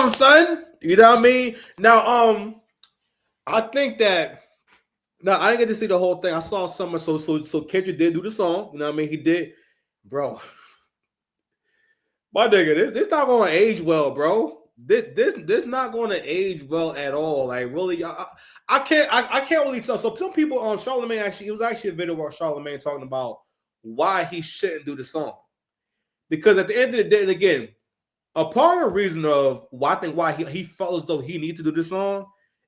him, son. You know what I mean? Now, I think that now I didn't get to see the whole thing. I saw some. So Kendrick did do the song. You know what I mean? He did, bro. My nigga, this not going to age well, bro. This not going to age well at all. Like really, I can't really tell. So some people on Charlemagne it was actually a video where Charlemagne talking about why he shouldn't do the song, because at the end of the day, and again, a part of the reason of why I think why he felt as though he needs to do this song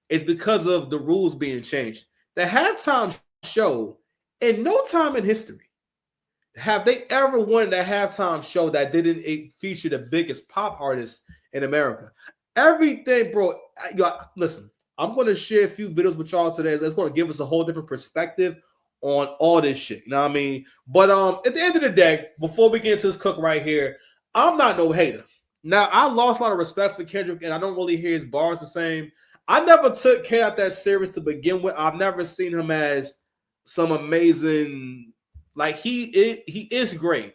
is because of the rules being changed. The halftime show, in no time in history have they ever won a halftime show that didn't feature the biggest pop artists in America. Everything, bro. Listen, I'm going to share a few videos with y'all today. That's going to give us a whole different perspective on all this shit. You know what I mean? But at the end of the day, before we get into this cook right here, I'm not no hater. Now, I lost a lot of respect for Kendrick, and I don't really hear his bars the same. I never took K-Dot that serious to begin with. I've never seen him as some amazing, like he is great,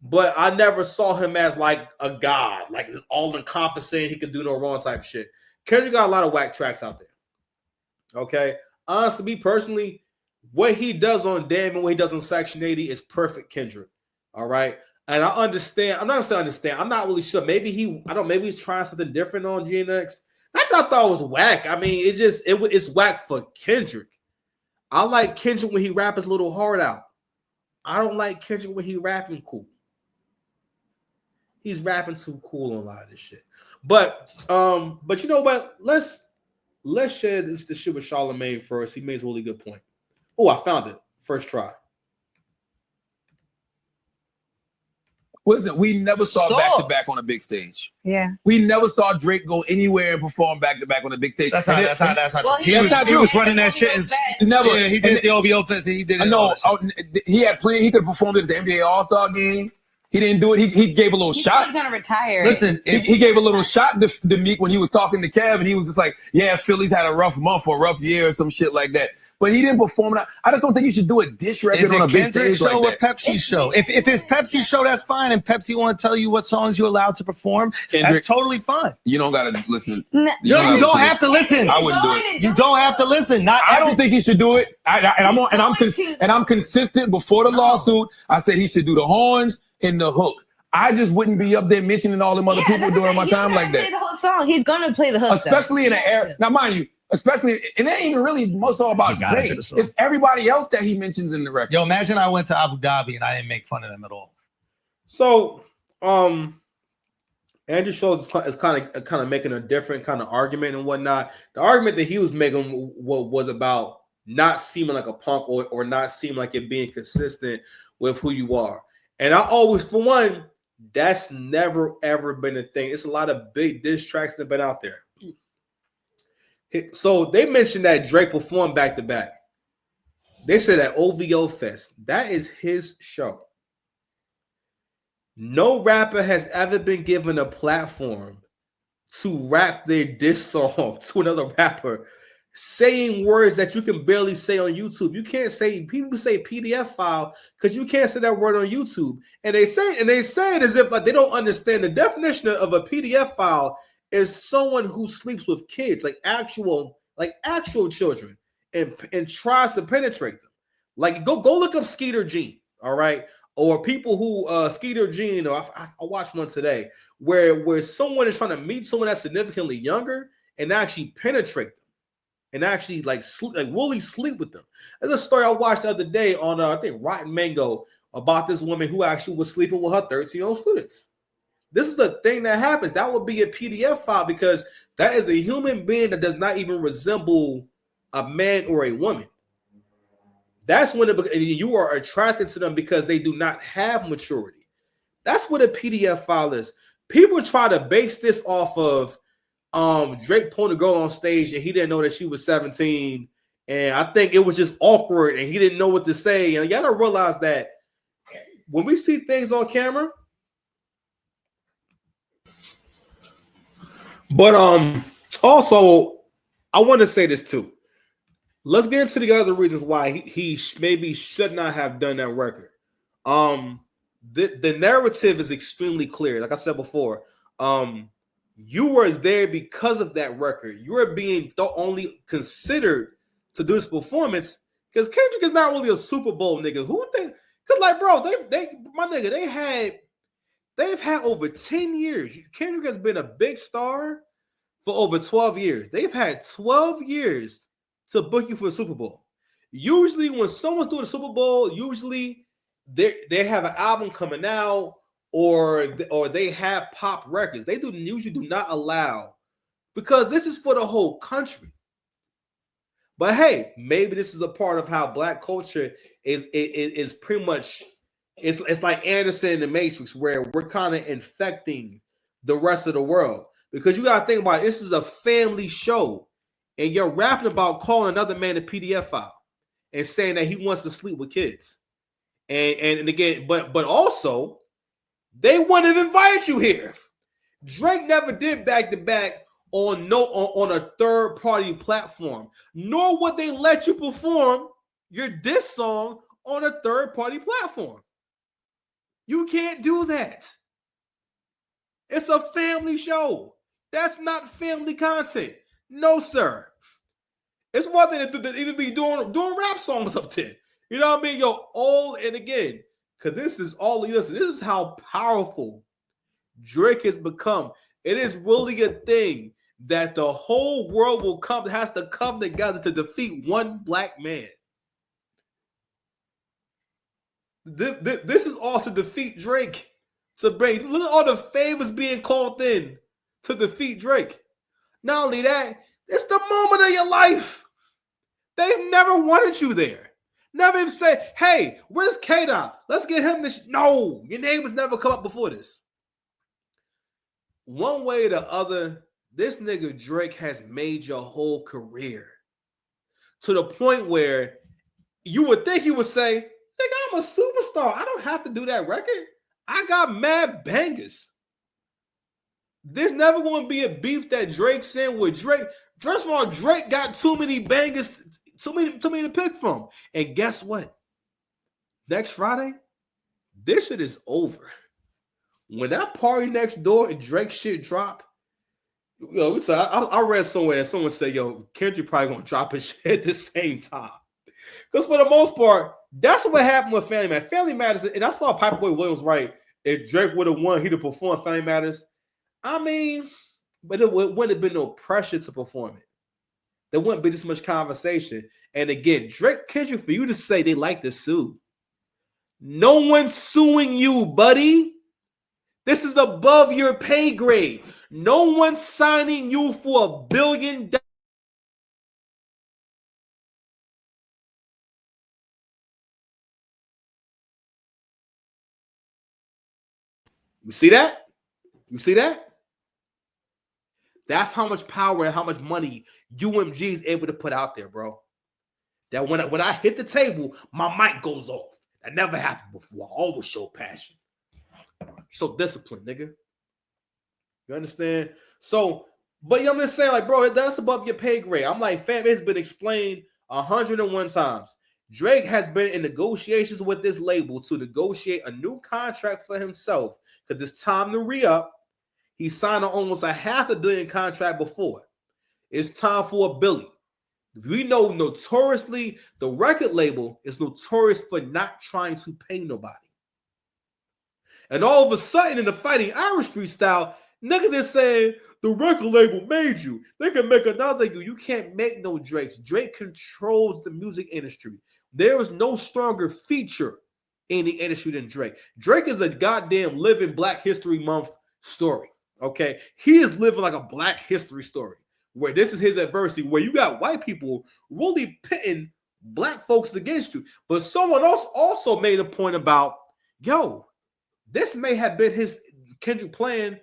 but I never saw him as like a god, like all encompassing, he can do no wrong type shit. Kendrick got a lot of whack tracks out there. Okay. Honestly, me personally, what he does on Damn and what he does on Section 80 is perfect Kendrick. All right. And I understand. I'm not saying understand. I'm not really sure. Maybe maybe he's trying something different on GNX. That's what I thought was whack. I mean, it's whack for Kendrick. I like Kendrick when he rap his little heart out. I don't like Kendrick when he rapping cool. He's rapping too cool on a lot of this shit. But you know what? Let's share this shit with Charlemagne first. He made a really good point. Oh, I found it. First try. Listen, we never saw back-to-back on a big stage. Yeah. We never saw Drake go anywhere and perform back-to-back on a big stage. That's not true. He was running that shit. Yeah, he did the OVO Fest. He did it. I know. He had plenty. He could have performed at the NBA All-Star game. He didn't do it. He gave a little shot. He's gonna retire. Listen, he gave a little shot to Meek when he was talking to Kev, and he was just like, "Yeah, Philly's had a rough month or a rough year or some shit like that." But he didn't perform it. I just don't think you should do a diss record on a big stage show like that. or Pepsi show? If it's Pepsi show, that's fine. And Pepsi want to tell you what songs you're allowed to perform, that's totally fine. You don't gotta listen. You don't have to listen. I wouldn't do it. You don't have to listen. I don't think he should do it. I'm consistent. Before the lawsuit, I said he should do the horns and the hook. I just wouldn't be up there mentioning all them other people during my time like that. Play the whole song. He's gonna play the hook, especially in an era. Now, mind you, especially it ain't even really most all about Drake. It's everybody else that he mentions in the record. Yo, imagine I went to Abu Dhabi and I didn't make fun of them at all. So, Andrew Schultz is kind of making a different kind of argument and whatnot. The argument that he was making was about not seeming like a punk or not seeming like it being consistent with who you are. And I always, for one, that's never ever been a thing. It's a lot of big diss tracks that have been out there. So they mentioned that Drake performed back to back. They said at OVO Fest, that is his show. No rapper has ever been given a platform to rap their diss song to another rapper, saying words that you can barely say on YouTube. You can't say, people say PDF file because you can't say that word on YouTube. And they say it as if like they don't understand the definition of a PDF file is someone who sleeps with kids, like actual children, and tries to penetrate them. Like go look up Skeeter Jean, all right? Or people who Skeeter Jean, or I watched one today where someone is trying to meet someone that's significantly younger and actually penetrate them. And actually really sleep with them. There's a story I watched the other day on I think Rotten Mango about this woman who actually was sleeping with her 13-year-old students. This is a thing that happens. That would be a PDF file because that is a human being that does not even resemble a man or a woman. That's when you are attracted to them because they do not have maturity. That's what a PDF file is. People try to base this off of Drake pulling a girl on stage and he didn't know that she was 17, and I think it was just awkward and he didn't know what to say. And you gotta realize that when we see things on camera, but also I want to say this too. Let's get into the other reasons why he maybe should not have done that record. The narrative is extremely clear. Like I said before, You were there because of that record. You are being only considered to do this performance because Kendrick is not really a Super Bowl nigga. Who think? Because like, bro, my nigga, they've had over 10 years. Kendrick has been a big star for over 12 years. They've had 12 years to book you for the Super Bowl. Usually, when someone's doing the Super Bowl, usually they have an album coming out. Or they have pop records. They usually do not allow, because this is for the whole country. But hey, maybe this is a part of how Black culture is pretty much. It's like Anderson in the Matrix, where we're kind of infecting the rest of the world, because you gotta think about it, this is a family show, and you're rapping about calling another man a PDF file and saying that he wants to sleep with kids, and again, but also. They wouldn't have invited you here. Drake never did back-to-back on a third-party platform, nor would they let you perform your diss song on a third-party platform. You can't do that. It's a family show. That's not family content. No, sir. It's one thing to even be doing rap songs up there. You know what I mean? Yo, and again, because this is this is how powerful Drake has become. It is really a thing that the whole world has to come together to defeat one black man. This is all to defeat Drake. Look at all the favors being called in to defeat Drake. Not only that, it's the moment of your life. They've never wanted you there. Never even say, hey, where's K-Dot? Let's get him this. No, your name has never come up before this. One way or the other, this nigga Drake has made your whole career to the point where you would think he would say, nigga, I'm a superstar. I don't have to do that record. I got mad bangers. There's never going to be a beef that Drake's in with Drake. First of all, Drake got too many bangers, too many to pick from. And guess what? Next Friday, this shit is over. When that Party Next Door and Drake shit drop, I read somewhere that someone said, yo, Kendrick probably gonna drop his shit at the same time. Because for the most part, that's what happened with Family Matters. Family Matters, and I saw Piper Boy Williams right. If Drake would have won, he'd have performed Family Matters. I mean, but it wouldn't have been no pressure to perform it. There wouldn't be this much conversation. And again, Kendrick, for you to say they like to sue, no one's suing you, buddy. This is above your pay grade. No one's signing you for $1 billion. You see that? You see that? That's how much power and how much money UMG is able to put out there, bro. That when I hit the table, my mic goes off. That never happened before. I always show passion. So disciplined, nigga. You understand? So, but I'm just saying, like, bro, that's above your pay grade. I'm like, fam, it's been explained 101 times. Drake has been in negotiations with this label to negotiate a new contract for himself because it's time to re-up. He signed almost a $500 million contract before. It's time for $1 billion. We know notoriously the record label is notorious for not trying to pay nobody. And all of a sudden in the Fighting Irish freestyle, niggas is saying the record label made you. They can make another you. You can't make no Drakes. Drake controls the music industry. There is no stronger feature in the industry than Drake. Drake is a goddamn living Black History Month story. Okay, he is living like a Black history story where this is his adversity, where you got white people really pitting Black folks against you. But someone else also made a point about, yo, this may have been his Kendrick plan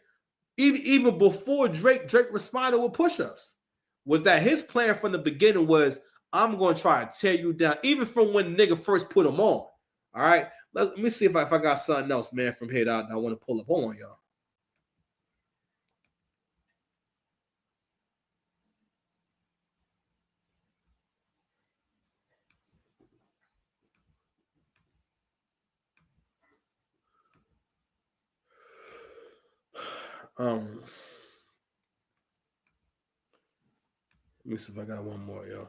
even before Drake responded with push-ups. Was that his plan from the beginning was, I'm going to try to tear you down, even from when nigga first put him on. All right, let me see if I got something else, man, from here that I want to pull up. Hold on, y'all. Let me see if I got one more, yo.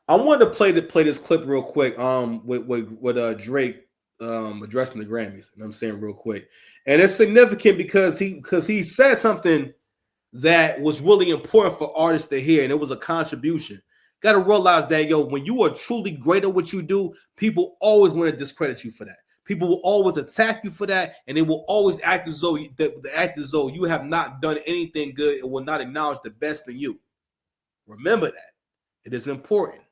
I wanted to play this clip real quick. With Drake addressing the Grammys. And I'm saying real quick, and it's significant because he said something that was really important for artists to hear, and it was a contribution. Got to realize that, yo, when you are truly great at what you do, people always want to discredit you for that. People will always attack you for that, and they will always act as though you have not done anything good and will not acknowledge the best in you. Remember that. It is important,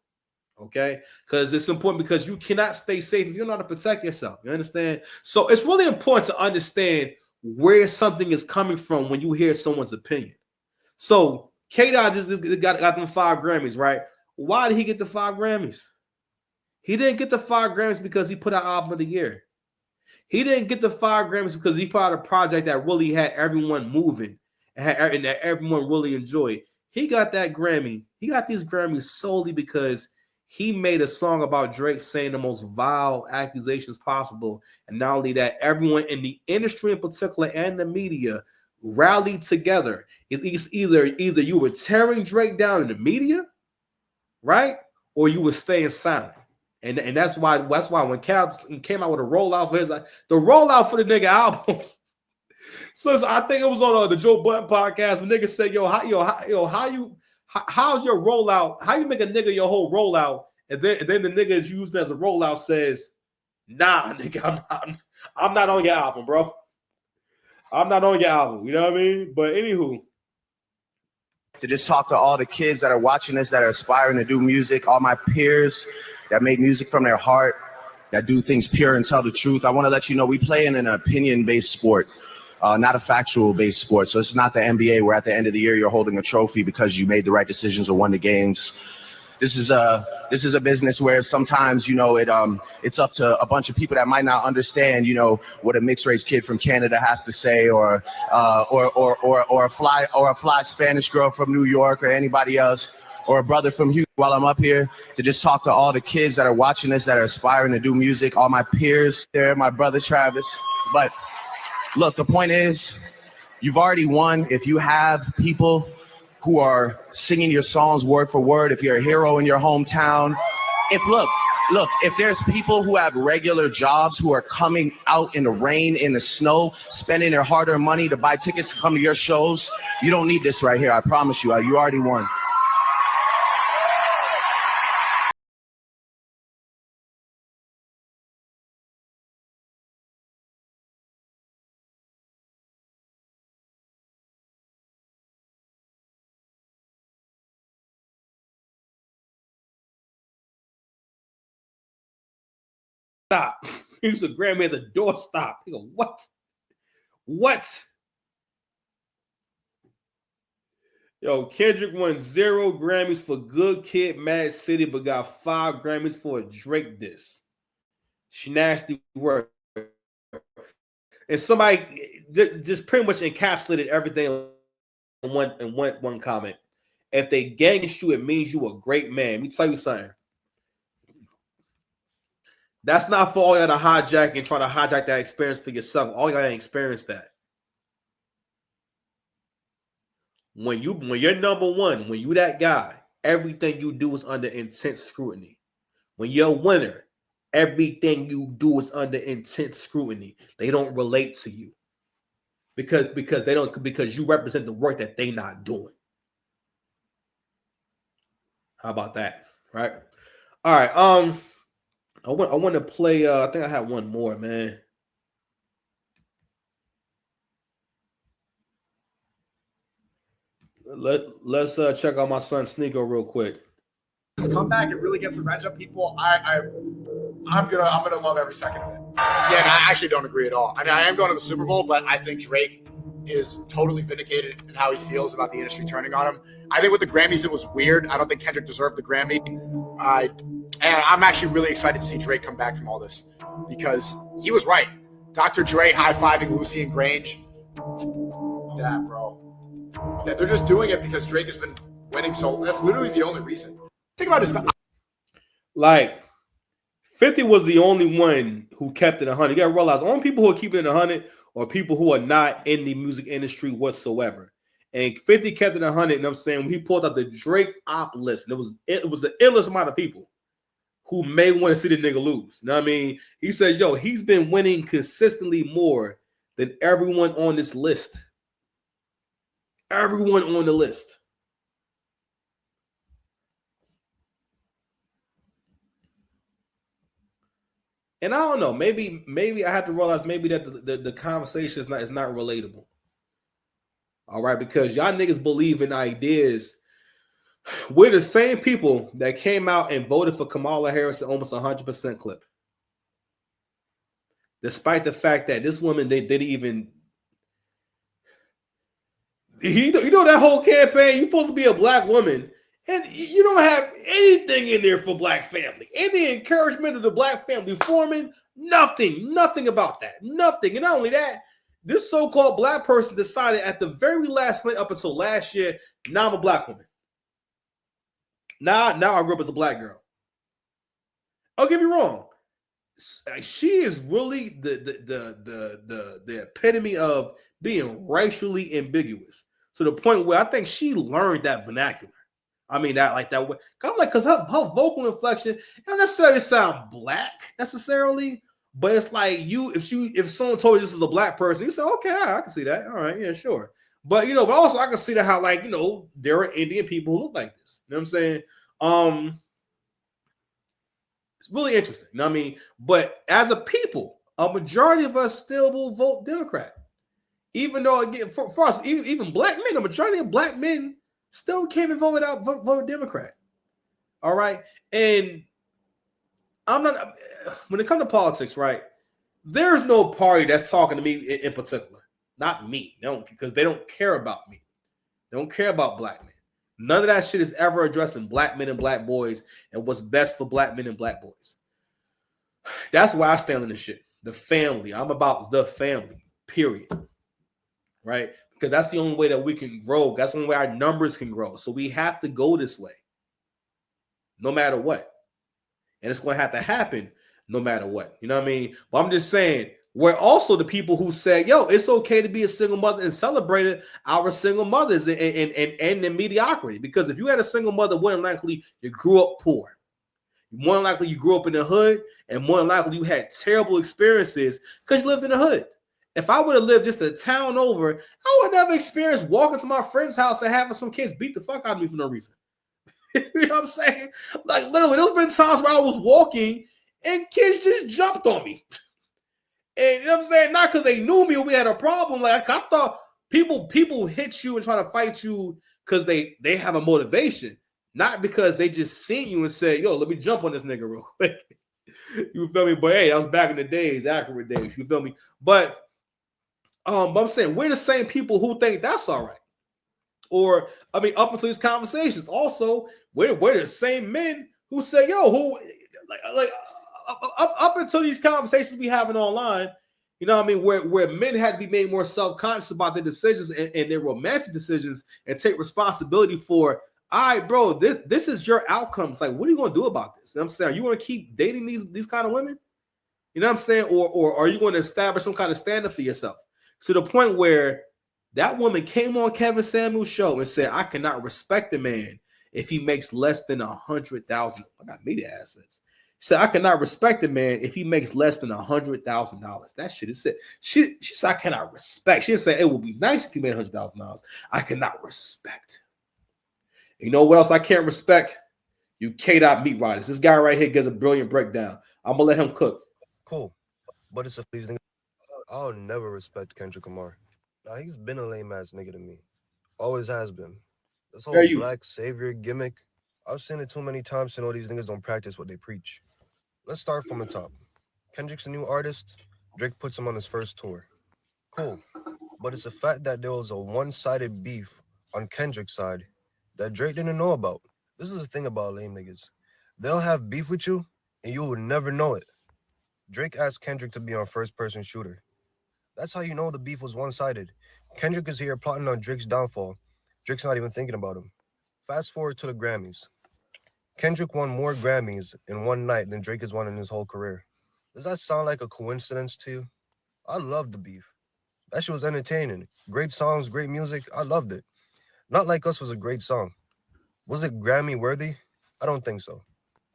okay? Because it's important because you cannot stay safe if you don't know how to protect yourself. You understand? So it's really important to understand where something is coming from when you hear someone's opinion. So K-Dot just got them 5 Grammys, right? Why did he get the 5 Grammys? He didn't get the 5 Grammys because he put out Album of the Year. He didn't get the 5 Grammys because he put out a project that really had everyone moving and that everyone really enjoyed. He got that Grammy. He got these Grammys solely because he made a song about Drake saying the most vile accusations possible. And not only that, everyone in the industry in particular and the media rallied together. It's either you were tearing Drake down in the media, right? Or you were staying silent. And that's why when Cal came out with a rollout for his, the rollout for the nigga album. So I think it was on the Joe Budden podcast when niggas said, how's your rollout? How you make a nigga your whole rollout? And then the nigga that's used as a rollout says, nah, nigga, I'm not on your album, bro. I'm not on your album. You know what I mean? But anywho. To just talk to all the kids that are watching this, that are aspiring to do music, all my peers that make music from their heart, that do things pure and tell the truth. I want to let you know we play in an opinion-based sport, not a factual-based sport. So it's not the NBA where at the end of the year you're holding a trophy because you made the right decisions or won the games. This is a business where sometimes, it's up to a bunch of people that might not understand, what a mixed race kid from Canada has to say, or a fly Spanish girl from New York, or anybody else, or a brother from Houston. While I'm up here to just talk to all the kids that are watching this, that are aspiring to do music, all my peers there, my brother Travis. But look, the point is, you've already won. If you have people who are singing your songs word for word, if you're a hero in your hometown, if there's people who have regular jobs who are coming out in the rain, in the snow, spending their hard-earned money to buy tickets to come to your shows, you don't need this right here. I promise you, you already won. Stop. He was a Grammy as a doorstop. He go, what? Yo, Kendrick won 0 Grammys for Good Kid, Mad City, but got 5 Grammys for a Drake diss. Nasty work. And somebody just pretty much encapsulated everything in one comment. If they gang against you, it means you a great man. Let me tell you something. That's not for all y'all to hijack and try to hijack that experience for yourself. All y'all ain't experience that. When you're number one, when you that guy, everything you do is under intense scrutiny. When you're a winner, everything you do is under intense scrutiny. They don't relate to you because you represent the work that they not doing. How about that? Right? All right. I want to play. I think I had one more, man. Let's check out my son Sneeko real quick. This comeback, it really gets revenge on people. I'm gonna love every second of it. Yeah, and I actually don't agree at all. I mean, I am going to the Super Bowl, but I think Drake is totally vindicated in how he feels about the industry turning on him. I think with the Grammys, it was weird. I don't think Kendrick deserved the Grammy. And I'm actually really excited to see Drake come back from all this because he was right. Dr. Dre high-fiving Lucy and Grange. That, bro. Yeah, they're just doing it because Drake has been winning, so that's literally the only reason. Think about this. Like, 50 was the only one who kept it 100. You got to realize, only people who are keeping it 100 or people who are not in the music industry whatsoever. And 50 kept it 100, and I'm saying when he pulled out the Drake op list, and it was an endless amount of people who may want to see the nigga lose. You know what I mean? He said, yo, he's been winning consistently more than everyone on this list. Everyone on the list. And I don't know, maybe I have to realize maybe that the conversation is not relatable. All right, because y'all niggas believe in ideas. We're the same people that came out and voted for Kamala Harris at almost 100% clip. Despite the fact that this woman, they didn't even, you know that whole campaign, you're supposed to be a black woman, and you don't have anything in there for black family. Any encouragement of the black family forming, nothing about that. Nothing. And not only that, this so-called black person decided at the very last minute up until last year, now I'm a black woman. Now I grew up as a black girl. Don't get me wrong. She is really the epitome of being racially ambiguous to the point where I think she learned that vernacular. I mean that like that way. I'm like, because her vocal inflection don't necessarily sound black necessarily, but it's like if someone told you this is a black person, you say, okay, all right, I can see that. All right, yeah, sure. But but also I can see that how like there are Indian people who look like this. You know what I'm saying? It's really interesting. You know what I mean? But as a people, a majority of us still will vote Democrat. Even though again, for us, even black men, a majority of black men still came and voted Democrat. All right. And I'm not, when it comes to politics, right? There's no party that's talking to me in particular. Not me. Because they don't care about me. They don't care about black men. None of that shit is ever addressing black men and black boys and what's best for black men and black boys. That's why I stand on this shit. The family. I'm about the family, period. Right? Because that's the only way that we can grow. That's the only way our numbers can grow. So we have to go this way. No matter what. And it's going to have to happen no matter what. You know what I mean? But I'm just saying, we're also the people who say, yo, it's okay to be a single mother and celebrated our single mothers and the mediocrity. Because if you had a single mother, more than likely you grew up poor. More than likely you grew up in the hood, and more than likely you had terrible experiences because you lived in the hood. If I would have lived just a town over, I would never experience walking to my friend's house and having some kids beat the fuck out of me for no reason. You know what I'm saying? Like literally, there's been times where I was walking and kids just jumped on me. And you know what I'm saying? Not because they knew me or we had a problem. Like I thought people hit you and try to fight you because they have a motivation, not because they just seen you and said, yo, let me jump on this nigga real quick. You feel me? But hey, that was back in the days, accurate days. You feel me? But I'm saying we're the same people who think that's all right. Or I mean, up until these conversations, also we're the same men who say, yo, who like up until these conversations we having online, you know what I mean, where men had to be made more self-conscious about their decisions and their romantic decisions and take responsibility for, all right, bro, this is your outcomes. Like, what are you going to do about this? You know what I'm saying? Are you going to keep dating these kind of women? You know what I'm saying? Or are you going to establish some kind of standard for yourself? To the point where that woman came on Kevin Samuel's show and said, I cannot respect a man if he makes less than $100,000. I got media assets. She said, I cannot respect a man if he makes less than $100,000. That shit is it. She said, I cannot respect. She didn't say it would be nice if he made $100,000. I cannot respect. You know what else I can't respect? You K-Dot meat riders. This guy right here gives a brilliant breakdown. I'm gonna let him cook. Cool, but it's a pleasing. I'll never respect Kendrick Lamar. Now he's been a lame ass nigga to me. Always has been. This whole black savior gimmick, I've seen it too many times to know these niggas don't practice what they preach. Let's start from the top. Kendrick's a new artist. Drake puts him on his first tour. Cool. But it's a fact that there was a one-sided beef on Kendrick's side that Drake didn't know about. This is the thing about lame niggas. They'll have beef with you and you will never know it. Drake asked Kendrick to be on first-person shooter. That's how you know the beef was one-sided. Kendrick is here plotting on Drake's downfall. Drake's not even thinking about him. Fast forward to the Grammys. Kendrick won more Grammys in one night than Drake has won in his whole career. Does that sound like a coincidence to you? I love the beef. That shit was entertaining. Great songs, great music. I loved it. Not Like Us was a great song. Was it Grammy worthy? I don't think so.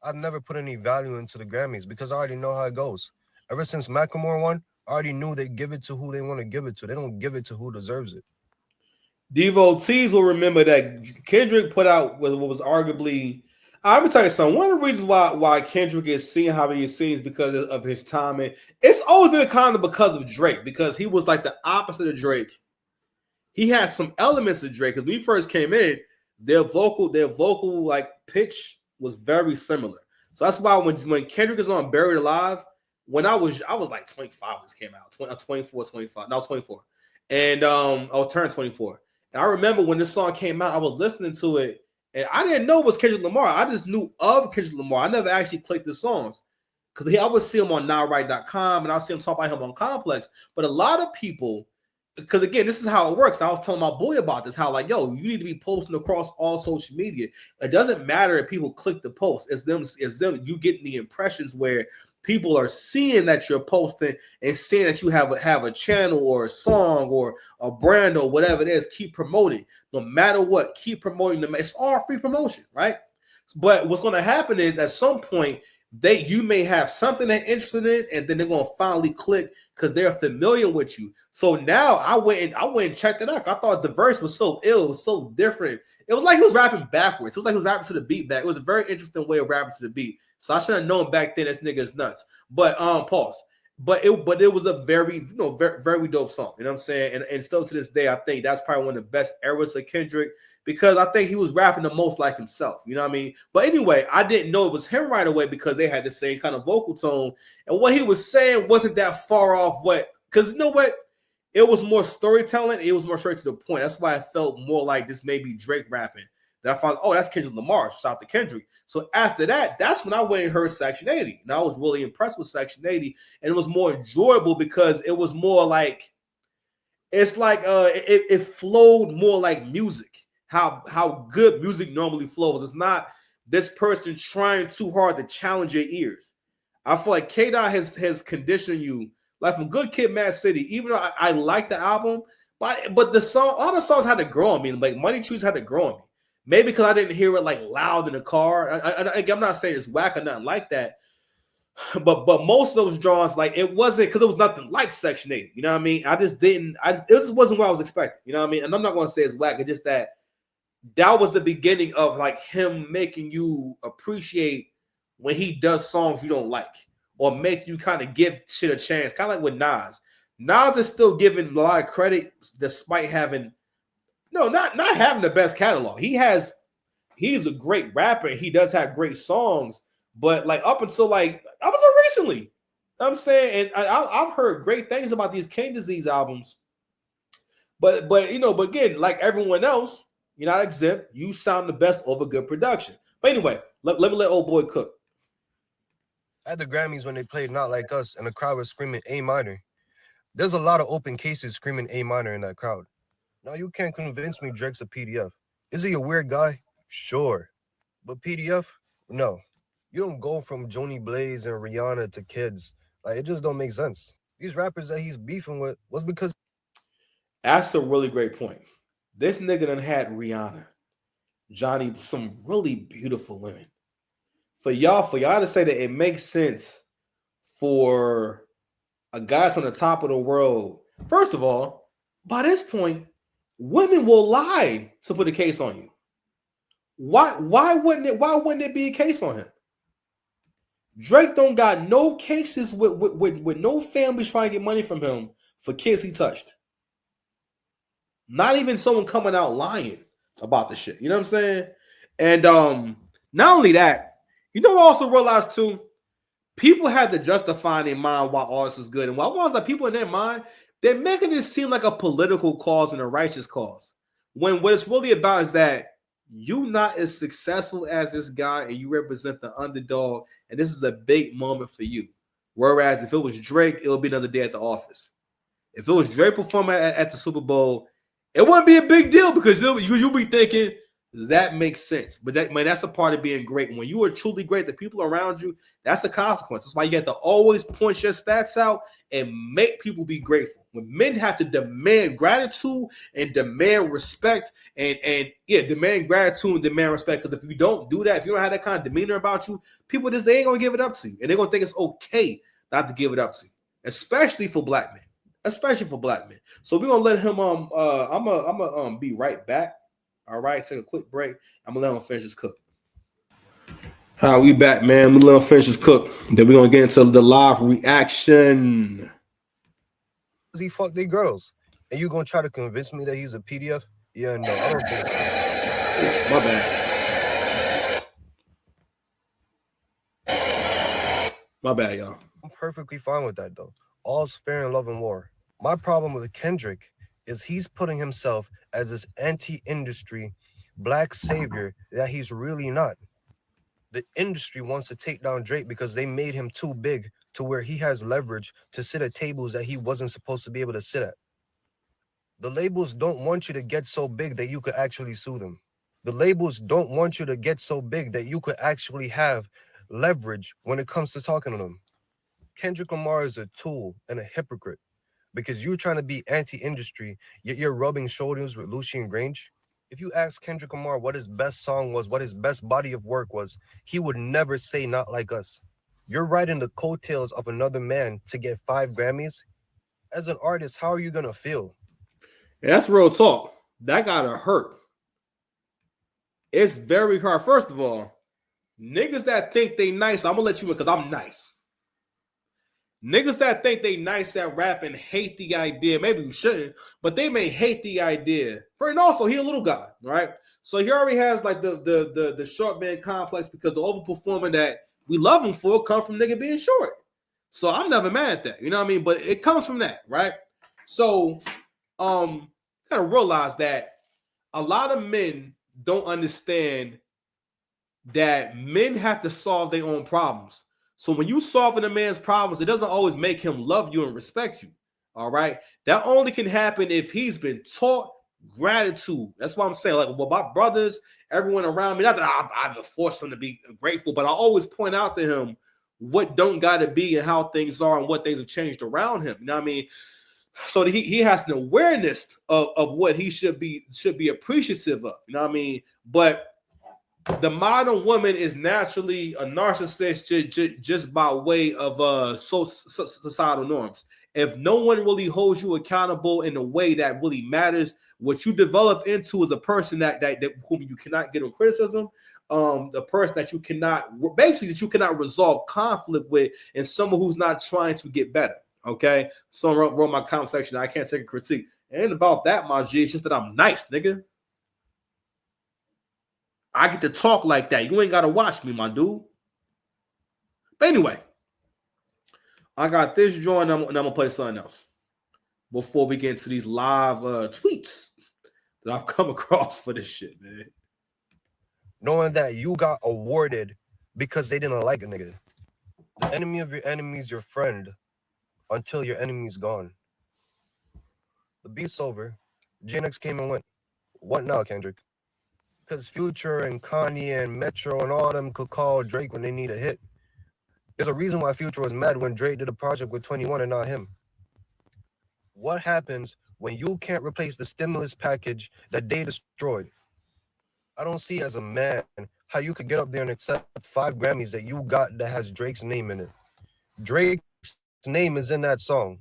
I've never put any value into the Grammys because I already know how it goes. Ever since Macklemore won, I already knew they give it to who they want to give it to. They don't give it to who deserves it. Devotees will remember that Kendrick put out what was arguably. I'm gonna tell you something. One of the reasons why Kendrick is seeing how he is seen is because of his timing. It's always been kind of because of Drake, because he was like the opposite of Drake. He had some elements of Drake because when he first came in, their vocal like pitch was very similar. So that's why when Kendrick is on Buried Alive, when I was like 25 when this came out, 24, 25, no 24, and I was turning 24. And I remember when this song came out, I was listening to it, and I didn't know it was Kendrick Lamar. I just knew of Kendrick Lamar. I never actually clicked the songs because I would see him on nowright.com and I see him talk about him on Complex. But a lot of people, because again, this is how it works. And I was telling my boy about this, how like, yo, you need to be posting across all social media. It doesn't matter if people click the post. It's them. You getting the impressions where people are seeing that you're posting and seeing that you have a channel or a song or a brand or whatever it is. Keep promoting, no matter what. Keep promoting them. It's all free promotion, right? But what's going to happen is at some point you may have something they're interested in, and then they're going to finally click because they're familiar with you. So now I went and checked it out. I thought the verse was so ill, it was so different. It was like he was rapping backwards. It was like he was rapping to the beat back. It was a very interesting way of rapping to the beat. So I should have known back then this nigga is nuts. But pause. But it was a very, very, very dope song. You know what I'm saying? And still to this day, I think that's probably one of the best eras of Kendrick because I think he was rapping the most like himself. You know what I mean? But anyway, I didn't know it was him right away because they had the same kind of vocal tone. And what he was saying wasn't that far off because you know what? It was more storytelling. It was more straight to the point. That's why I felt more like this may be Drake rapping. Then I found, that's Kendrick Lamar. Shout out to Kendrick. So after that, that's when I went and heard Section 80. And I was really impressed with Section 80. And it was more enjoyable because it was more like, it's like it flowed more like music. How good music normally flows. It's not this person trying too hard to challenge your ears. I feel like K-Dot has conditioned you. Like from Good Kid, Mad City, even though I like the album, but the song, all the songs had to grow on me. Like Money Trees had to grow on me. Maybe because I didn't hear it like loud in the car. I'm not saying it's whack or nothing like that. But most of those draws, like it wasn't because it was nothing like Section 80. You know what I mean? It just wasn't what I was expecting. You know what I mean? And I'm not going to say it's whack. It's just that was the beginning of like him making you appreciate when he does songs you don't like or make you kind of give shit a chance. Kind of like with Nas. Nas is still giving a lot of credit despite having not having the best catalog. He's a great rapper. He does have great songs, but like up until recently, you know I'm saying, and I've heard great things about these King Disease albums. But again, like everyone else, you're not exempt. You sound the best over good production. But anyway, let me let old boy cook. At the Grammys when they played Not Like Us and the crowd was screaming A minor, there's a lot of open cases screaming A minor in that crowd. Now, you can't convince me Drake's a PDF. Is he a weird guy? Sure. But PDF? No. You don't go from Joni Blaze and Rihanna to kids. Like, it just don't make sense. These rappers that he's beefing with was because... That's a really great point. This nigga done had Rihanna, Johnny, some really beautiful women. For y'all to say that it makes sense for a guy that's on the top of the world, first of all, by this point, women will lie to put a case on you. Why wouldn't it be a case on him? Drake don't got no cases with no families trying to get money from him for kids he touched. Not even someone coming out lying about the shit. You know what I'm saying? And not only that, I also realized too, people had to justify in their mind why all this is good. And why was like people in their mind, they're making this seem like a political cause and a righteous cause. When what it's really about is that you're not as successful as this guy and you represent the underdog, and this is a big moment for you. Whereas if it was Drake, it would be another day at the office. If it was Drake performing at the Super Bowl, it wouldn't be a big deal because you'll be thinking, that makes sense. But that's a part of being great. When you are truly great, the people around you, that's a consequence. That's why you have to always point your stats out and make people be grateful. When men have to demand gratitude and demand respect, and demand gratitude and demand respect, because if you don't do that, if you don't have that kind of demeanor about you, people they ain't gonna give it up to you, and they're gonna think it's okay not to give it up to you, especially for black men. Especially for black men. So we're gonna let him I'm gonna be right back. All right, take a quick break. I'm gonna let him finish his cook. All right, we back, man. We let him finish his cook. Then we're gonna get into the live reaction. He fucked their girls. And you gonna try to convince me that he's a PDF? Yeah, no, I don't think so. My bad, y'all. I'm perfectly fine with that though. All's fair in love and war. My problem with Kendrick is he's putting himself as this anti-industry black savior that he's really not. The industry wants to take down Drake because they made him too big to where he has leverage to sit at tables that he wasn't supposed to be able to sit at. The labels don't want you to get so big that you could actually sue them. The labels don't want you to get so big that you could actually have leverage when it comes to talking to them. Kendrick Lamar is a tool and a hypocrite because you're trying to be anti-industry, yet you're rubbing shoulders with Lucien Grange. If you ask Kendrick Lamar what his best song was, what his best body of work was, he would never say Not Like Us. You're riding the coattails of another man to get 5 Grammys. As an artist, how are you going to feel? Yeah, that's real talk. That gotta hurt. It's very hard. First of all, niggas that think they nice, I'm gonna let you in because I'm nice. Niggas that think they nice at rap and hate the idea, maybe you shouldn't, but they may hate the idea. And also, he a little guy, right? So he already has like the short man complex because the overperforming that we love him for comes from nigga being short. So I'm never mad at that, you know what I mean? But it comes from that, right? So you gotta realize that a lot of men don't understand that men have to solve their own problems. So when you solving a man's problems, it doesn't always make him love you and respect you. All right. That only can happen if he's been taught gratitude. That's what I'm saying. Like, well, my brothers, everyone around me, not that I've forced them to be grateful, but I always point out to him what don't gotta be and how things are and what things have changed around him. You know what I mean? So he has an awareness of what he should be appreciative of. You know what I mean? But the modern woman is naturally a narcissist just by way of societal norms. If no one really holds you accountable in a way that really matters, what you develop into is a person that whom you cannot get on criticism, the person that you cannot resolve conflict with, and someone who's not trying to get better. Okay, someone wrote my comment section. I can't take a critique. It ain't about that, my G. It's just that I'm nice, nigga. I get to talk like that. You ain't got to watch me, my dude. But anyway, I got this joint, and I'm going to play something else before we get into these live tweets that I've come across for this shit, man. Knowing that you got awarded because they didn't like a nigga. The enemy of your enemy is your friend until your enemy's gone. The beat's over. JNX came and went. What now, Kendrick? Because Future and Kanye and Metro and all them could call Drake when they need a hit. There's a reason why Future was mad when Drake did a project with 21 and not him. What happens when you can't replace the stimulus package that they destroyed? I don't see as a man how you could get up there and accept 5 Grammys that you got that has Drake's name in it. Drake's name is in that song.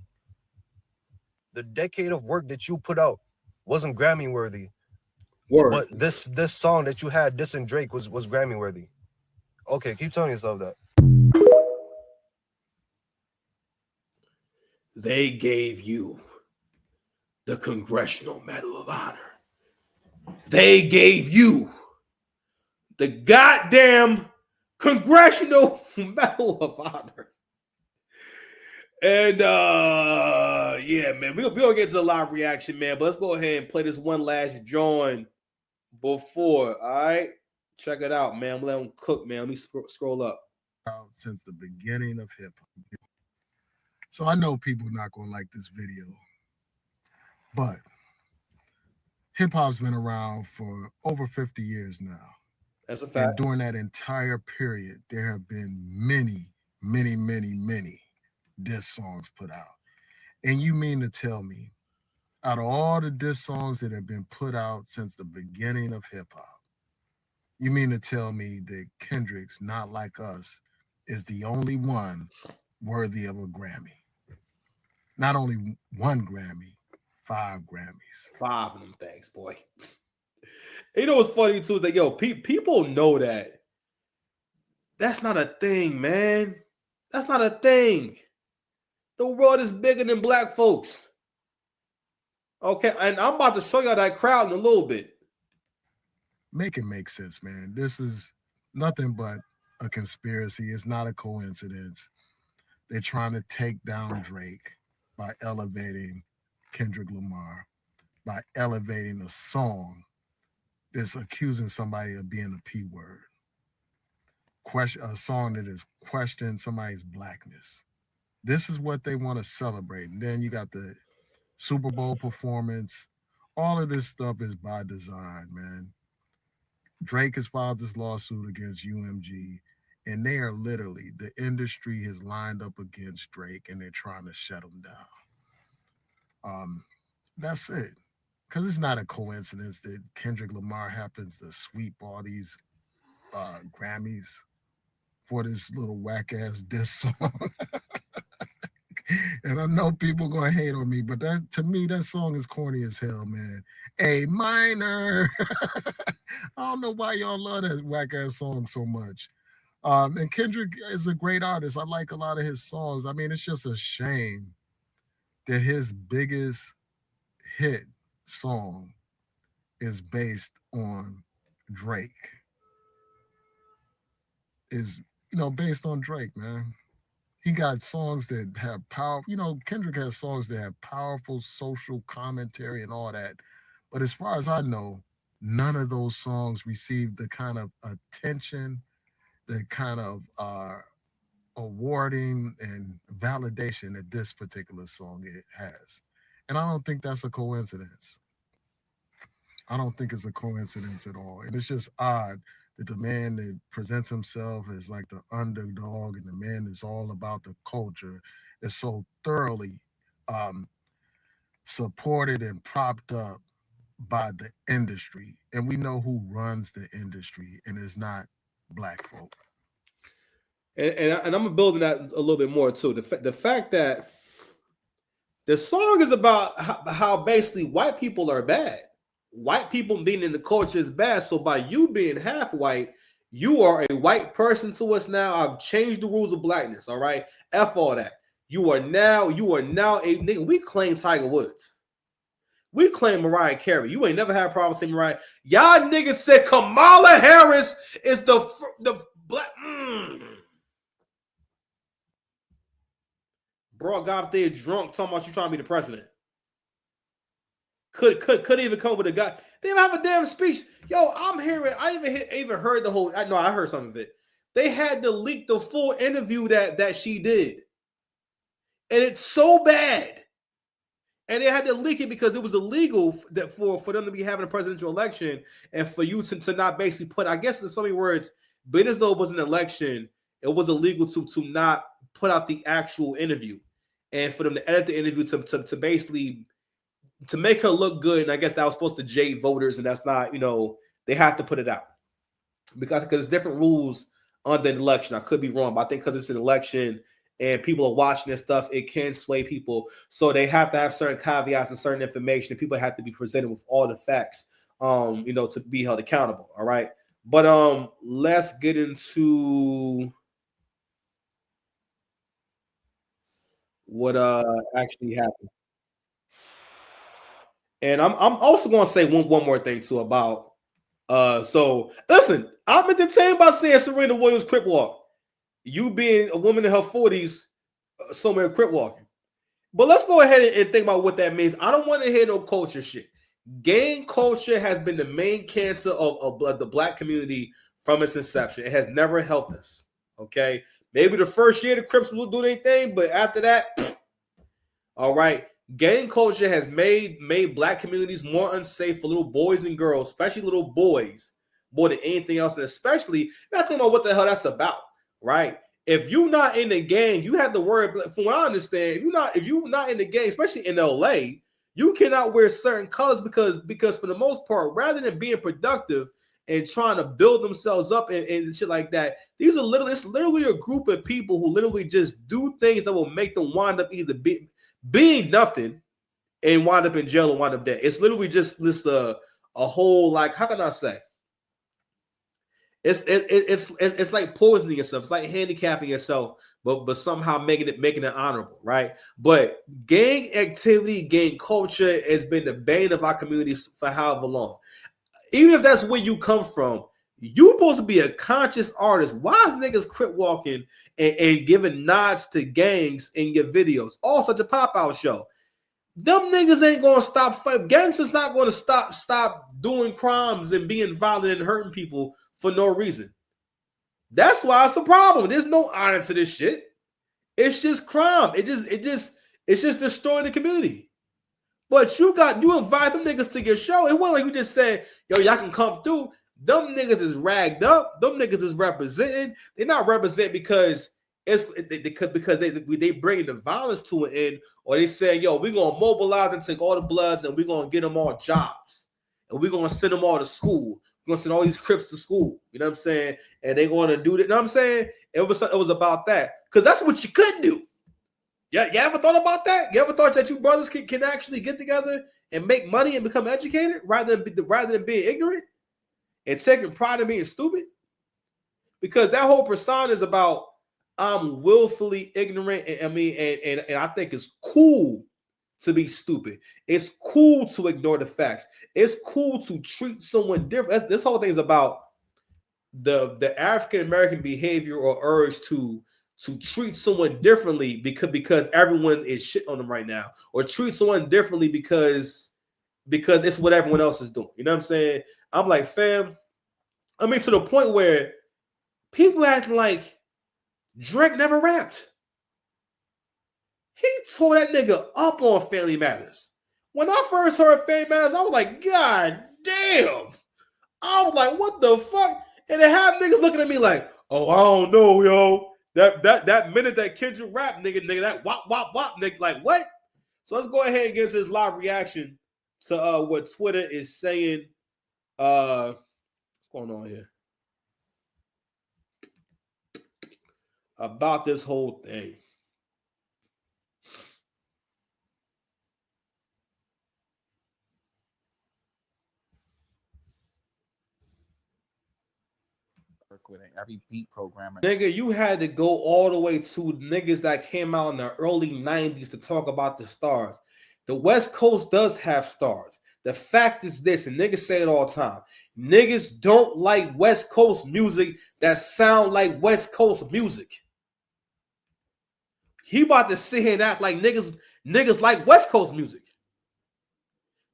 The decade of work that you put out wasn't Grammy worthy. Word. But this song that you had, this and Drake, was Grammy worthy. Okay, keep telling yourself that. They gave you the Congressional Medal of Honor. They gave you the goddamn Congressional Medal of Honor. And yeah, man, we'll get to the live reaction, man. But let's go ahead and play this one last joint before. All right, check it out, man. Let them cook, man. Let me scroll up. Since the beginning of hip hop, so I know people are not gonna like this video, but hip hop's been around for over 50 years now. That's a And fact. during that entire period, there have been many diss songs put out. And you mean to tell me, out of all the diss songs that have been put out since the beginning of hip hop, you mean to tell me that Kendrick's Not Like Us is the only one worthy of a Grammy? Not only one Grammy, 5 Grammys. 5 of them things, boy. You know what's funny too is that people know that that's not a thing, man. That's not a thing. The world is bigger than black folks. Okay, and I'm about to show y'all that crowd in a little bit. Make it make sense, man. This is nothing but a conspiracy. It's not a coincidence. They're trying to take down Drake by elevating Kendrick Lamar, by elevating a song that's accusing somebody of being a P word. A song that is questioning somebody's blackness. This is what they want to celebrate. And then you got the Super Bowl performance. All of this stuff is by design, man. Drake has filed this lawsuit against UMG, and they are literally, the industry has lined up against Drake, and they're trying to shut him down. That's it. Because it's not a coincidence that Kendrick Lamar happens to sweep all these Grammys for this little whack-ass diss song. And I know people gonna hate on me, but that, to me, that song is corny as hell, man. A minor. I don't know why y'all love that whack-ass song so much. And Kendrick is a great artist. I like a lot of his songs. I mean, it's just a shame that his biggest hit song is based on Drake. Is, based on Drake, man. He got songs that have power. Kendrick has songs that have powerful social commentary and all that. But as far as I know, none of those songs received the kind of attention, the kind of awarding and validation that this particular song it has. And I don't think that's a coincidence. I don't think it's a coincidence at all. And it's just odd that the man that presents himself as like the underdog and the man that's all about the culture is so thoroughly supported and propped up by the industry. And we know who runs the industry, and it's not black folk. And I'm building that a little bit more too. The fact that the song is about how basically white people are bad. White people being in the culture is bad. So by you being half white, you are a white person to us now. I've changed the rules of blackness. All right. F all that. You are now a nigga. We claim Tiger Woods. We claim Mariah Carey. You ain't never had a problem saying Mariah. Y'all niggas said Kamala Harris is the black. Bro got up there drunk talking about you trying to be the president. Could even come with a guy. They didn't have a damn speech. Yo, I'm hearing. I even heard the whole. I heard some of it. They had to leak the full interview that she did, and it's so bad. And they had to leak it because it was illegal that for them to be having a presidential election and for you to not basically put. I guess in so many words, but as though it was an election, it was illegal to not put out the actual interview, and for them to edit the interview to basically. To make her look good, and I guess that was supposed to jade voters, and that's not, they have to put it out because there's different rules on the election. I could be wrong, but I think because it's an election and people are watching this stuff, it can sway people. So they have to have certain caveats and certain information, and people have to be presented with all the facts, to be held accountable. All right, but let's get into what actually happened. And I'm also going to say one more thing too about so listen, I'm entertained by seeing Serena Williams crip walk. You being a woman in her 40s, somewhere crip walking. But let's go ahead and think about what that means. I don't want to hear no culture shit. Gang culture has been the main cancer of the black community from its inception. It has never helped us. Okay, maybe the first year the Crips will do their thing, but after that, all right. gang culture has made black communities more unsafe for little boys and girls, especially little boys, more than anything else. And especially, you gotta think about what the hell that's about, right? If you're not in the gang, you have to worry. From what I understand, if you're not in the gang, especially in LA, you cannot wear certain colors because for the most part, rather than being productive and trying to build themselves up and shit like that, it's literally a group of people who literally just do things that will make them wind up either being nothing and wind up in jail or wind up dead. It's literally just this a whole, like, how can I say? It's like poisoning yourself. It's like handicapping yourself, but somehow making it honorable, right? But gang activity, gang culture has been the bane of our communities for however long. Even if that's where you come from, you're supposed to be a conscious artist. Why is niggas crip walking and giving nods to gangs in your videos? All such a pop-out show. Them niggas ain't gonna stop fighting. Gangsters not gonna stop doing crimes and being violent and hurting people for no reason. That's why it's a problem. There's no honor to this shit. It's just crime. It's just destroying the community. But you invite them niggas to your show. It wasn't like you just said, yo, y'all can come through. Them niggas is ragged up. Them niggas is representing. They're not representing because they bring the violence to an end, or they say, yo, we're gonna mobilize and take all the bloods and we're gonna get them all jobs. And we're gonna send them all to school. We're gonna send all these Crips to school. You know what I'm saying? And they're gonna do that. You know what I'm saying? It was about that. Because that's what you could do. Yeah, you ever thought about that? You ever thought that you brothers can actually get together and make money and become educated rather than being ignorant and taking pride in being stupid? Because that whole persona is about I'm willfully ignorant, and I think it's cool to be stupid. It's cool to ignore the facts. It's cool to treat someone different. This whole thing is about the African American behavior or urge to treat someone differently because everyone is shit on them right now, or treat someone differently because it's what everyone else is doing. You know what I'm saying? I'm like, fam, I mean, to the point where people acting like Drake never rapped. He tore that nigga up on Family Matters. When I first heard Family Matters, I was like, God damn. I was like, what the fuck? And they have niggas looking at me like, oh, I don't know, yo. That minute that Kendrick rap, nigga, that wop, nigga, like, what? So let's go ahead and get this live reaction to what Twitter is saying. What's going on here? About this whole thing. With every beat programmer. Nigga, you had to go all the way to niggas that came out in the early 90s to talk about the stars. The West Coast does have stars. The fact is this, and niggas say it all the time. Niggas don't like West Coast music that sound like West Coast music. He about to sit here and act like niggas like West Coast music.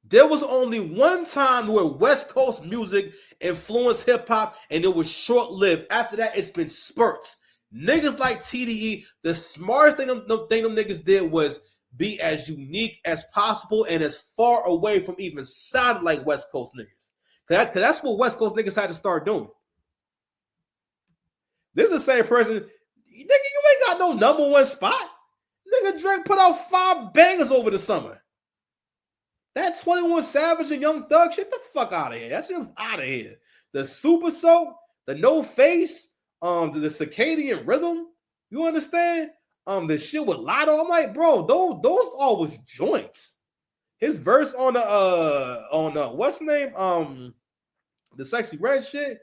There was only one time where West Coast music influenced hip-hop, and it was short-lived. After that, it's been spurts. Niggas like TDE, the smartest thing them niggas did was be as unique as possible and as far away from even sounding like West Coast niggas. Cause that's what West Coast niggas had to start doing. This is the same person, nigga, you ain't got no number one spot. Nigga, Drake put out 5 bangers over the summer. That 21 Savage and Young Thug shit, the fuck out of here. That shit was out of here. The Super Soap, the No Face, the circadian rhythm. You understand? The shit with Lotto. I'm like, bro, those all was joints. His verse on the what's the name? The Sexy Red shit.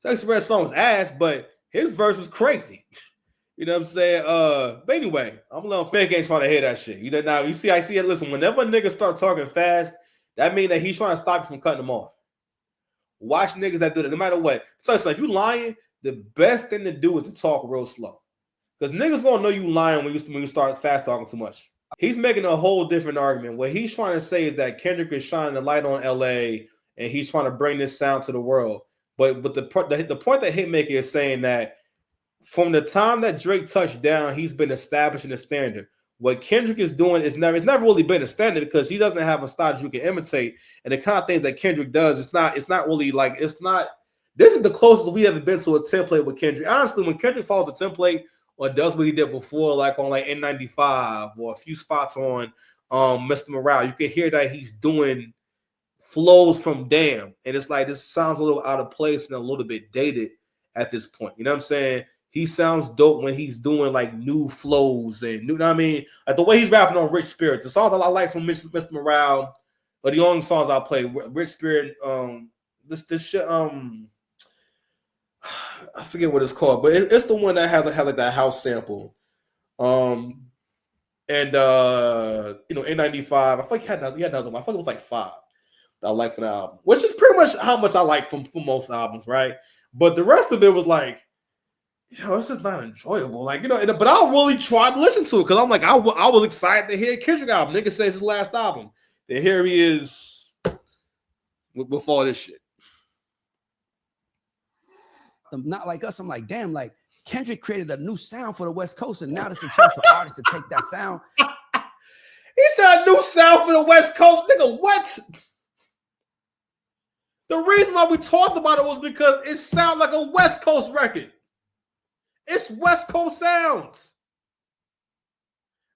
Sexy Red song was ass, but his verse was crazy. You know what I'm saying? But anyway, I'm a little fan ain't trying to hear that shit. You know, now I see it. Listen, whenever niggas start talking fast, that means that he's trying to stop you from cutting them off. Watch niggas that do that, no matter what. So if you lying, the best thing to do is to talk real slow. Because niggas gonna know you lying when you start fast talking too much. He's making a whole different argument. What he's trying to say is that Kendrick is shining a light on LA and he's trying to bring this sound to the world. But the point that Hitmaker is saying that from the time that Drake touched down, he's been establishing a standard. What Kendrick is doing is it's never really been a standard because he doesn't have a style you can imitate. And the kind of things that Kendrick does, it's not really like, it's not, this is the closest we ever been to a template with Kendrick. Honestly, when Kendrick follows a template or does what he did before, like on like N95 or a few spots on Mr. Morale, you can hear that he's doing flows from Damn. And it's like, this sounds a little out of place and a little bit dated at this point. You know what I'm saying? He sounds dope when he's doing like new flows and new, you know what I mean? Like the way he's rapping on Rich Spirit. The songs I like from Mr. Morale are the only songs I play. Rich Spirit, this shit, I forget what it's called, but it's the one that has like that house sample. And N95, I feel like he had another one. I thought it was like 5 that I like for the album, which is pretty much how much I like from most albums, right? But the rest of it was like, it's just not enjoyable. Like, but I really tried to listen to it because I'm like, I was excited to hear Kendrick album. Nigga says his last album. Then here he is with all this shit. Not like us. I'm like, damn, like Kendrick created a new sound for the West Coast, and now there's a chance for artists to take that sound. He said a new sound for the West Coast. Nigga, what? The reason why we talked about it was because it sounds like a West Coast record. It's West Coast sounds.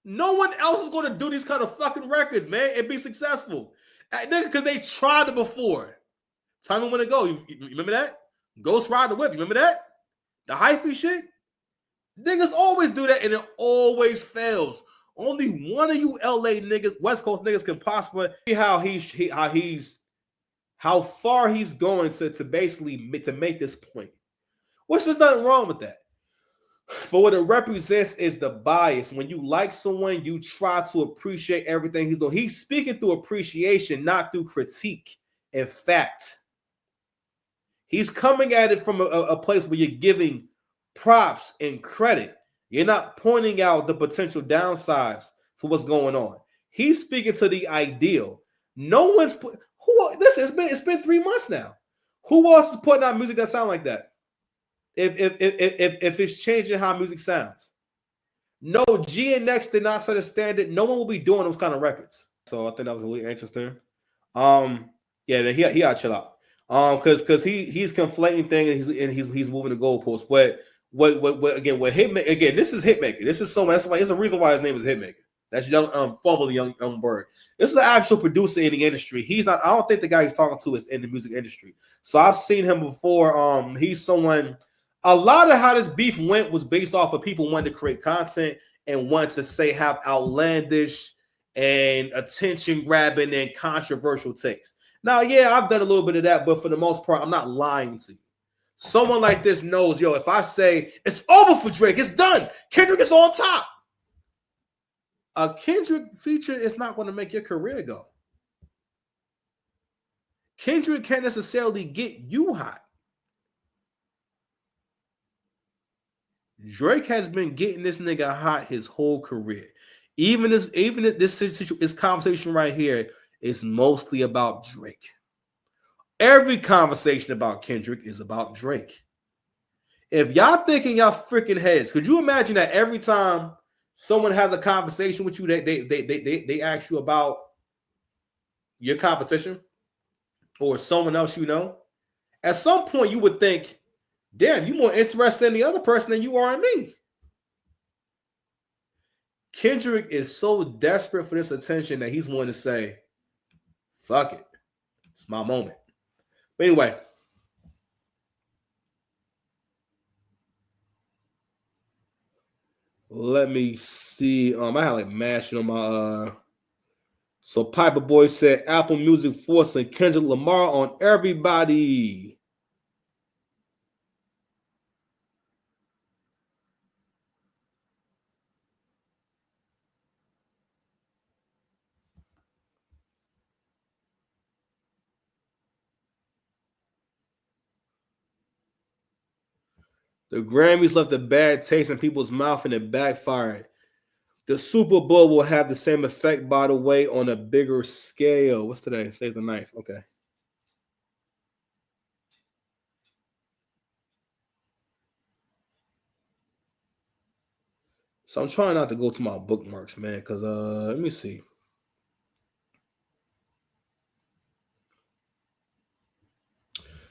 No one else is going to do these kind of fucking records, man, and be successful. Because they tried it before. Time and when it go. You remember that? Ghost Ride the Whip. You remember that? The hyphy shit? Niggas always do that, and it always fails. Only one of you LA niggas, West Coast niggas, can possibly see how far he's going to basically to make this point. Which there's nothing wrong with that. But what it represents is the bias. When you like someone, you try to appreciate everything he's doing. He's speaking through appreciation, not through critique. In fact, he's coming at it from a place where you're giving props and credit. You're not pointing out the potential downsides to what's going on. He's speaking to the ideal. No one's it's been 3 months now. Who else is putting out music that sound like that? If it's changing how music sounds. No, G and X did not set a standard. No one will be doing those kind of records. So I think that was really interesting. Yeah, he got to chill out. Because he's conflating things and he's moving the goalposts. What Hitmaker again? This is Hitmaker. This is someone. That's why it's a reason why his name is Hitmaker. That's formerly young Bird. This is an actual producer in the industry. He's not. I don't think the guy he's talking to is in the music industry. So I've seen him before. He's someone. A lot of how this beef went was based off of people wanting to create content and wanting to say have outlandish and attention grabbing and controversial takes. Now, yeah, I've done a little bit of that, but for the most part, I'm not lying to you. Someone like this knows, if I say it's over for Drake, it's done. Kendrick is on top. A Kendrick feature is not going to make your career go. Kendrick can't necessarily get you hot. Drake has been getting this nigga hot his whole career. Even if this conversation right here is mostly about Drake. Every conversation about Kendrick is about Drake. If y'all thinking y'all freaking heads, could you imagine that every time someone has a conversation with you, they ask you about your competition or someone else you know? At some point, you would think, damn, you're more interested in the other person than you are in me. Kendrick is so desperate for this attention that he's willing to say, fuck it. It's my moment. But anyway. Let me see. I had like mashing on my So Piper Boy said Apple Music forcing Kendrick Lamar on everybody. The Grammys left a bad taste in people's mouth and it backfired. The Super Bowl will have the same effect, by the way, on a bigger scale. What's today? Today's the 9th. Okay. So I'm trying not to go to my bookmarks, man, because let me see.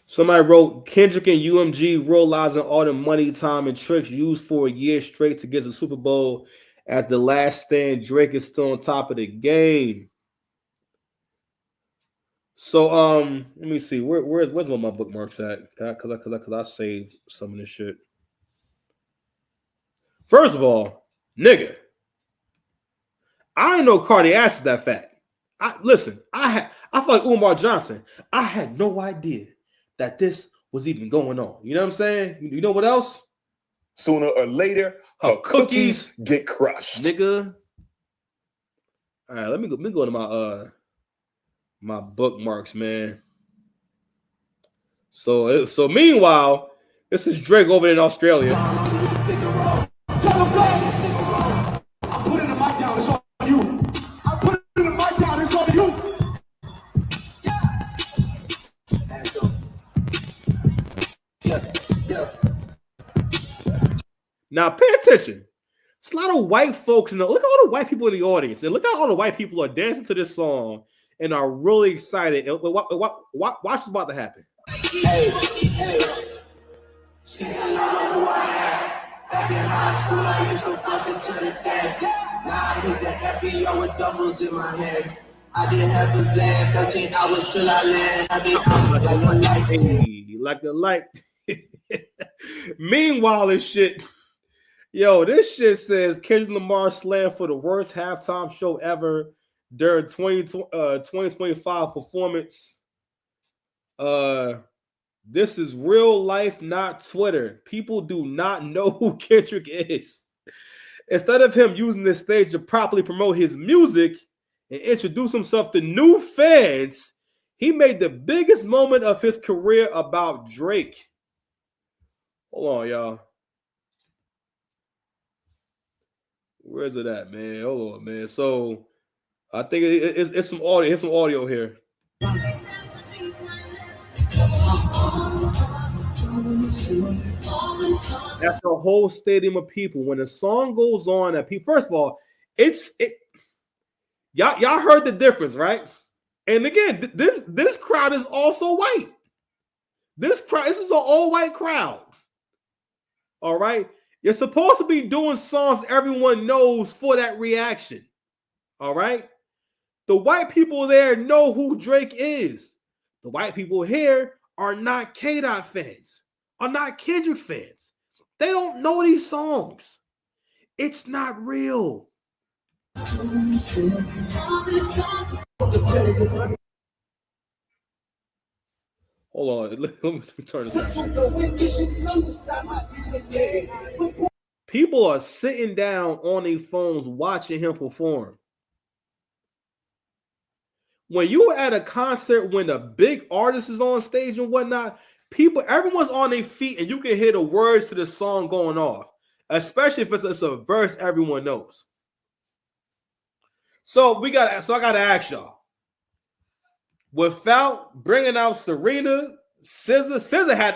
Somebody wrote Kendrick and UMG realizing all the money, time, and tricks used for a year straight to get to the Super Bowl as the last stand. Drake is still on top of the game. So let me see. Where's one of my bookmarks at? Cause I saved some of this shit. First of all, nigga, I didn't know Cardi ass was that fat. I feel like Umar Johnson. I had no idea that this was even going on. You know what I'm saying? You know what else? Sooner or later, her cookies get crushed. Nigga. All right, let me go to my bookmarks, man. So meanwhile, this is Drake over in Australia. Now pay attention. It's a lot of white folks in the look at all the white people in the audience, and look at all the white people are dancing to this song and are really excited. Watch what's about to happen. Hey. She don't know who I am. Back in high school, I used to bust into the dance. Now I hit the FBO with doubles in my hands. I didn't have a Zan, 13 hours till I land. I been out like a light. Meanwhile, this shit. Yo, this shit says Kendrick Lamar slammed for the worst halftime show ever during 2025 performance. This is real life, not Twitter. People do not know who Kendrick is. Instead of him using this stage to properly promote his music and introduce himself to new fans, he made the biggest moment of his career about Drake. Hold on, y'all. Where's it at, man? Hold on, man. So I think it's some audio. Here's some audio here. That's a whole stadium of people. When the song goes on, that people. First of all, y'all heard the difference, right? And again, this crowd is also white. This is an all-white crowd. All right. You're supposed to be doing songs everyone knows for that reaction. All right. The white people there know who Drake is. The white people here are not K-Dot fans, are not Kendrick fans. They don't know these songs. It's not real. Hold on, let me turn this on. People are sitting down on their phones watching him perform. When you at a concert, when a big artist is on stage and whatnot, everyone's on their feet and you can hear the words to the song going off, especially if it's a verse everyone knows. So I gotta ask y'all. Without bringing out Serena, SZA had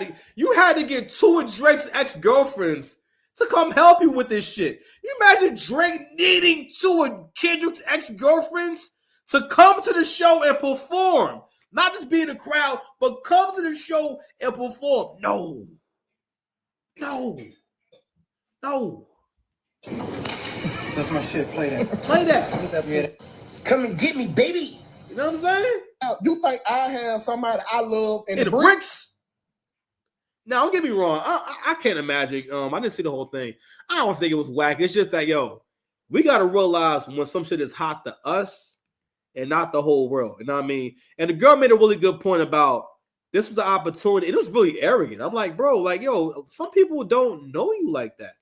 to get two of Drake's ex-girlfriends to come help you with this shit. You imagine Drake needing two of Kendrick's ex-girlfriends to come to the show and perform. Not just be in the crowd, but come to the show and perform. No. That's my shit. Play that. Play that. Yeah. Come and get me, baby. You know what I'm saying? You think I have somebody I love in the bricks? Now, don't get me wrong. I can't imagine. I didn't see the whole thing. I don't think it was whack. It's just that, we got to realize when some shit is hot to us and not the whole world. You know what I mean? And the girl made a really good point about this was the opportunity. It was really arrogant. I'm like, bro, some people don't know you like that.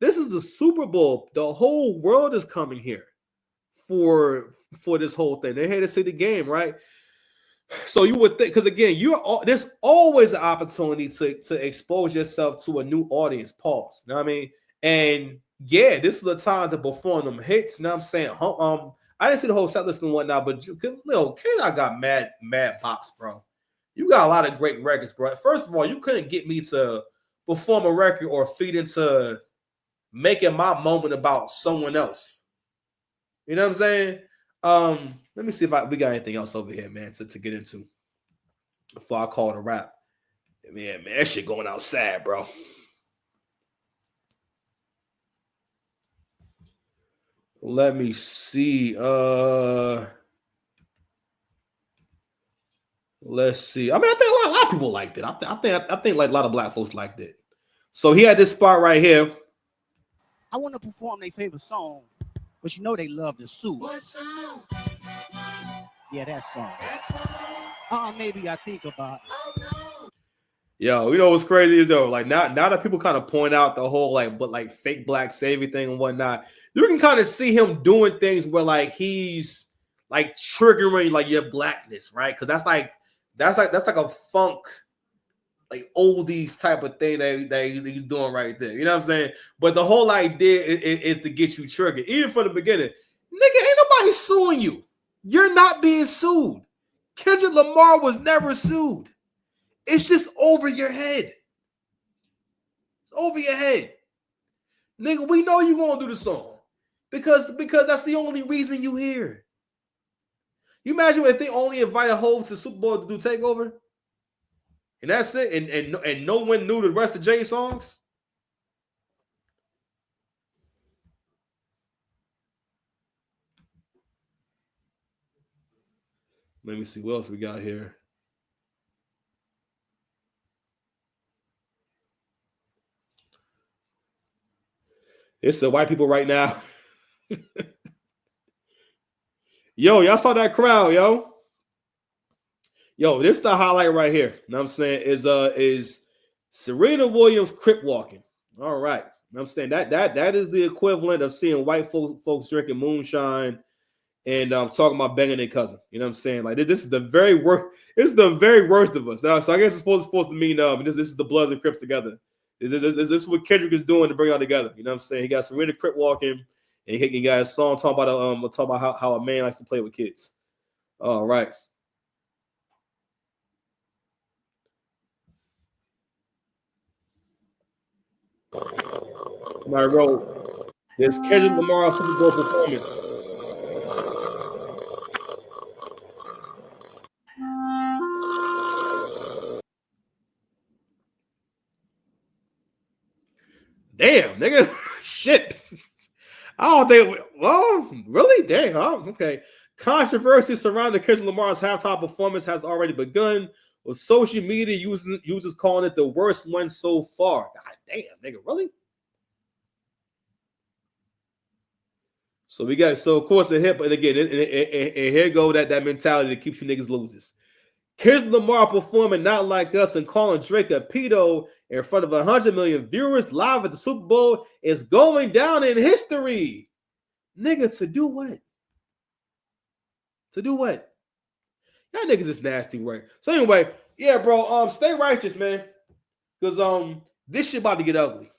This is the Super Bowl. The whole world is coming here for this whole thing. They're here to see the game, right? So you would think, because again, there's always an opportunity to expose yourself to a new audience. Pause. You know what I mean? And yeah, this is the time to perform them hits. You know what I'm saying? I didn't see the whole set list and whatnot, but K-Dot got mad pops, bro. You got a lot of great records, bro. First of all, you couldn't get me to perform a record or feed into making my moment about someone else. You know what I'm saying? Let me see if we got anything else over here, man, to get into before I call it a wrap. Man, that shit going outside, bro. Let me see. Let's see. I mean, I think a lot of people liked it. I think like a lot of black folks liked it. So he had this spot right here. I want to perform their favorite song, but you know they love the suit. What song? Yeah, that song. Maybe I think about. Yo, you know what's crazy is though, like now that people kind of point out the whole like fake black savior thing and whatnot, you can kind of see him doing things where like he's like triggering like your blackness, right? Because that's like a funk, like oldies type of thing that he's doing right there. You know what I'm saying? But the whole idea is to get you triggered, even from the beginning. Nigga, ain't nobody suing you. You're not being sued. Kendrick Lamar was never sued. It's just over your head. It's over your head. Nigga, we know you won't do the song. Because that's the only reason you here. You imagine if they only invited Hov to Super Bowl to do Takeover? And that's it? And no one knew the rest of Jay's songs? Let me see what else we got here. It's the white people right now. Yo, y'all saw that crowd, yo. Yo, this is the highlight right here. You know what I'm saying? Is Serena Williams crip walking. All right. You know what I'm saying? That is the equivalent of seeing white folks drinking moonshine and talking about banging their cousin. You know what I'm saying? Like this is the very worst. This is the very worst of us. Now, so I guess it's supposed to mean this is the Bloods and Crips together. This is what Kendrick is doing to bring all together. You know what I'm saying? He got Serena crip walking, and he got a song talking about how a man likes to play with kids. All right. Somebody wrote this Kendrick Lamar Super Bowl performance. Damn, nigga. Shit. I don't think. Well, really? Damn. Oh, okay. Controversy surrounding Kendrick Lamar's halftime performance has already begun, with social media users calling it the worst one so far. God damn, nigga. Really? So of course the hip, and again, and here go that mentality that keeps you niggas losers. Kendrick Lamar performing Not Like Us and calling Drake a pedo in front of 100 million viewers live at the Super Bowl is going down in history. Nigga, to do what? To do what? Y'all niggas is nasty work. So anyway, yeah, bro, stay righteous, man. Because this shit about to get ugly.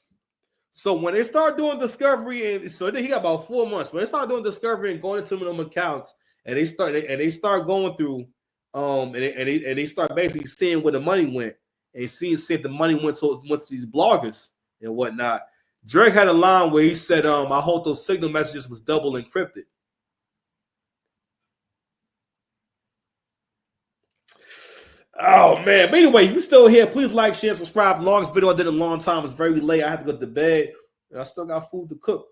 So when they start doing discovery, and so he got about 4 months. When they start doing discovery and going into them accounts, and they start going through, and they start basically seeing where the money went, and seeing the money went to these bloggers and whatnot. Drake had a line where he said, "I hope those signal messages was double encrypted." Oh man! But anyway, if you're still here, please like, share, subscribe. Longest video I did in a long time. It's very late. I had to go to bed, and I still got food to cook.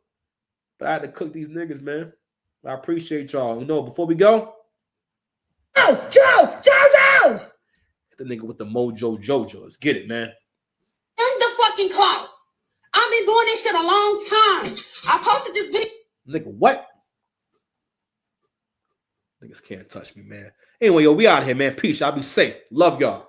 But I had to cook these niggas, man. I appreciate y'all. You know, before we go, Joe! hit the nigga with the Mojo Jojo. Let's get it, man. I'm the fucking clown. I've been doing this shit a long time. I posted this video. Nigga, what? Niggas can't touch me, man. Anyway, yo, we out here, man. Peace. Y'all be safe. Love y'all.